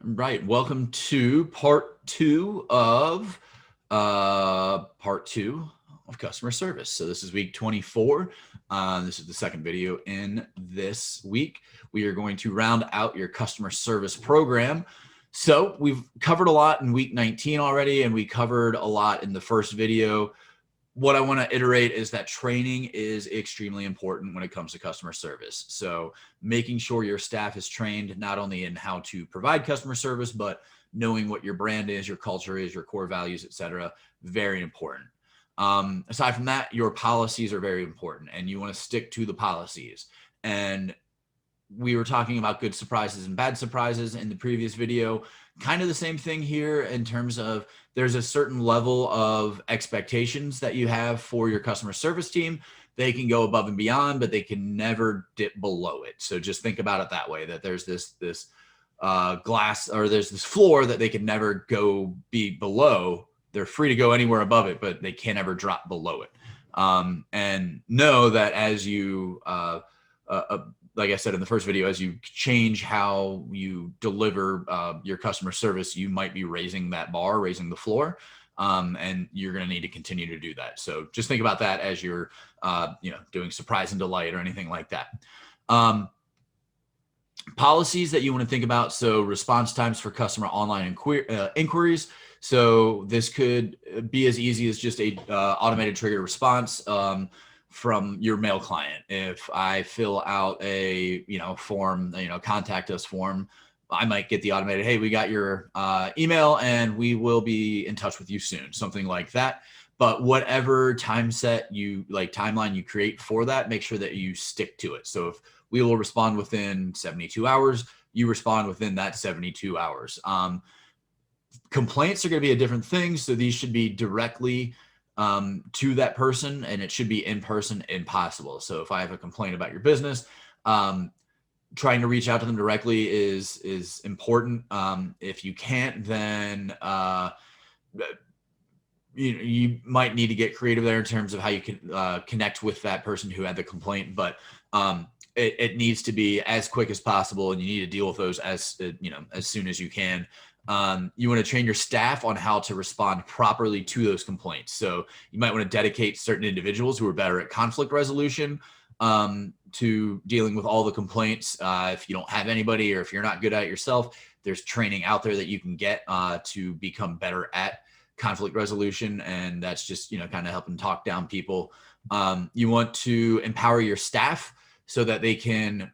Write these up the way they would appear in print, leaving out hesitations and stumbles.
Right. Welcome to part two of customer service. So this is week 24. This is the second video in this week. We are going to round out your customer service program. So we've covered a lot in week 19 already, and we covered a lot in the first video. What I want to iterate is that training is extremely important when it comes to customer service. So making sure your staff is trained not only in how to provide customer service, but knowing what your brand is, your culture is, your core values, etc. Very important. Aside from that, your policies are very important, and you want to stick to the policies. And we were talking about good surprises and bad surprises in the previous video. Kind of the same thing here in terms of there's a certain level of expectations that you have for your customer service team. They can go above and beyond, but they can never dip below it. So just think about it that way, that there's this glass, or there's this floor that they can never go be below. They're free to go anywhere above it, but they can't ever drop below it. And know that as you like I said in the first video, as you change how you deliver your customer service, you might be raising that bar, raising the floor, and you're going to need to continue to do that. So just think about that as you're, doing surprise and delight or anything like that. Policies that you want to think about. So response times for customer online inquiries. So this could be as easy as just a automated trigger response. From your mail client. If I fill out a form, contact us form, I might get the automated, hey, we got your email and we will be in touch with you soon, something like that. But whatever timeline you create for that, make sure that you stick to it. So if we will respond within 72 hours, you respond within that 72 hours. Complaints are going to be a different thing. So these should be directly to that person, and it should be in person and possible. So if I have a complaint about your business, trying to reach out to them directly is important. If you can't, then you might need to get creative there in terms of how you can connect with that person who had the complaint. But it needs to be as quick as possible, and you need to deal with those as soon as you can. You want to train your staff on how to respond properly to those complaints. So you might want to dedicate certain individuals who are better at conflict resolution to dealing with all the complaints. If you don't have anybody, or if you're not good at it yourself, there's training out there that you can get to become better at conflict resolution. And that's just, kind of helping talk down people. You want to empower your staff so that they can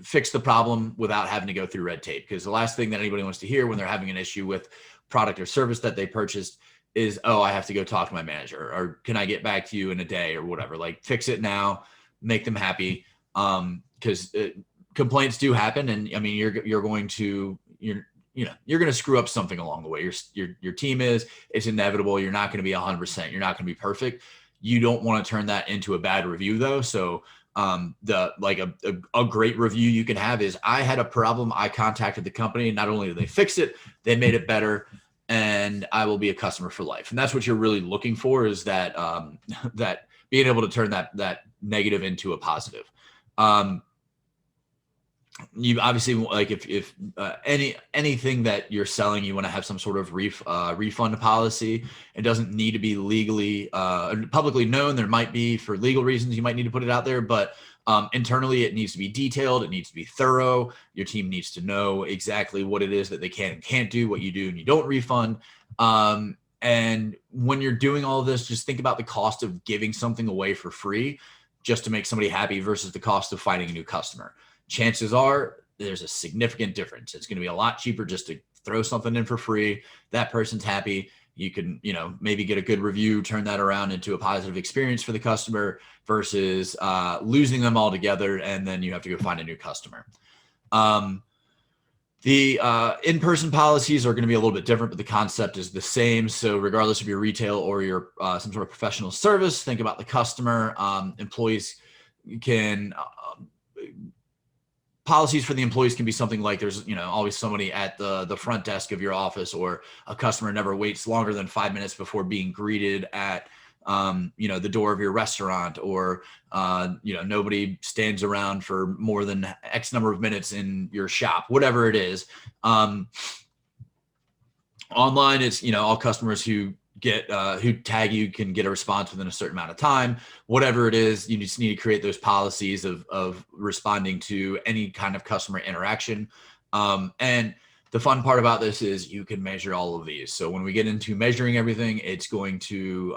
fix the problem without having to go through red tape. Because the last thing that anybody wants to hear when they're having an issue with product or service that they purchased is, oh, I have to go talk to my manager, or can I get back to you in a day, or whatever. Like, fix it now, make them happy. Because complaints do happen. And I mean, you're going to screw up something along the way. Your team it's inevitable. You're not going to be 100%. You're not going to be perfect. You don't want to turn that into a bad review though. So a great review you can have is, I had a problem, I contacted the company, and not only did they fix it, they made it better, and I will be a customer for life. And that's what you're really looking for, is that that being able to turn that negative into a positive. You obviously, like, if anything that you're selling, you want to have some sort of refund policy. It doesn't need to be legally publicly known. There might be, for legal reasons, you might need to put it out there, but internally it needs to be detailed. It needs to be thorough. Your team needs to know exactly what it is that they can and can't do, what you do and you don't refund. And when you're doing all of this, just think about the cost of giving something away for free just to make somebody happy versus the cost of finding a new customer. Chances are there's a significant difference. It's going to be a lot cheaper just to throw something in for free. That person's happy. You can, maybe get a good review, turn that around into a positive experience for the customer, versus losing them altogether, and then you have to go find a new customer. The in-person policies are going to be a little bit different, but the concept is the same. So regardless of your retail or your some sort of professional service, think about the customer. Employees can policies for the employees can be something like, there's always somebody at the front desk of your office, or a customer never waits longer than 5 minutes before being greeted at the door of your restaurant, or nobody stands around for more than X number of minutes in your shop, whatever it is. Online is, all customers who tag you can get a response within a certain amount of time. Whatever it is, you just need to create those policies of responding to any kind of customer interaction. And the fun part about this is you can measure all of these. So when we get into measuring everything, it's going to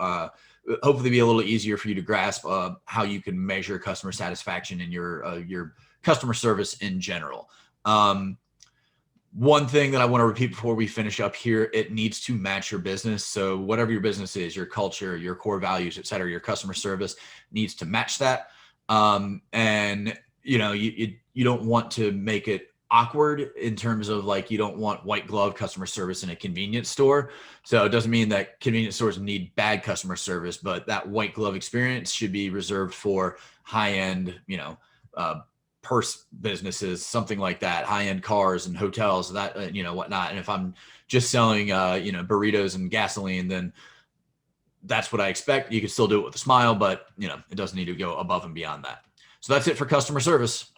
hopefully be a little easier for you to grasp how you can measure customer satisfaction in your customer service in general. One thing that I want to repeat before we finish up here, it needs to match your business. So whatever your business is, your culture, your core values, et cetera, your customer service needs to match that. And you don't want to make it awkward in terms of you don't want white glove customer service in a convenience store. So it doesn't mean that convenience stores need bad customer service, but that white glove experience should be reserved for high-end, purse businesses, something like that, high-end cars and hotels, that, whatnot. And if I'm just selling, burritos and gasoline, then that's what I expect. You can still do it with a smile, but it doesn't need to go above and beyond that. So that's it for customer service.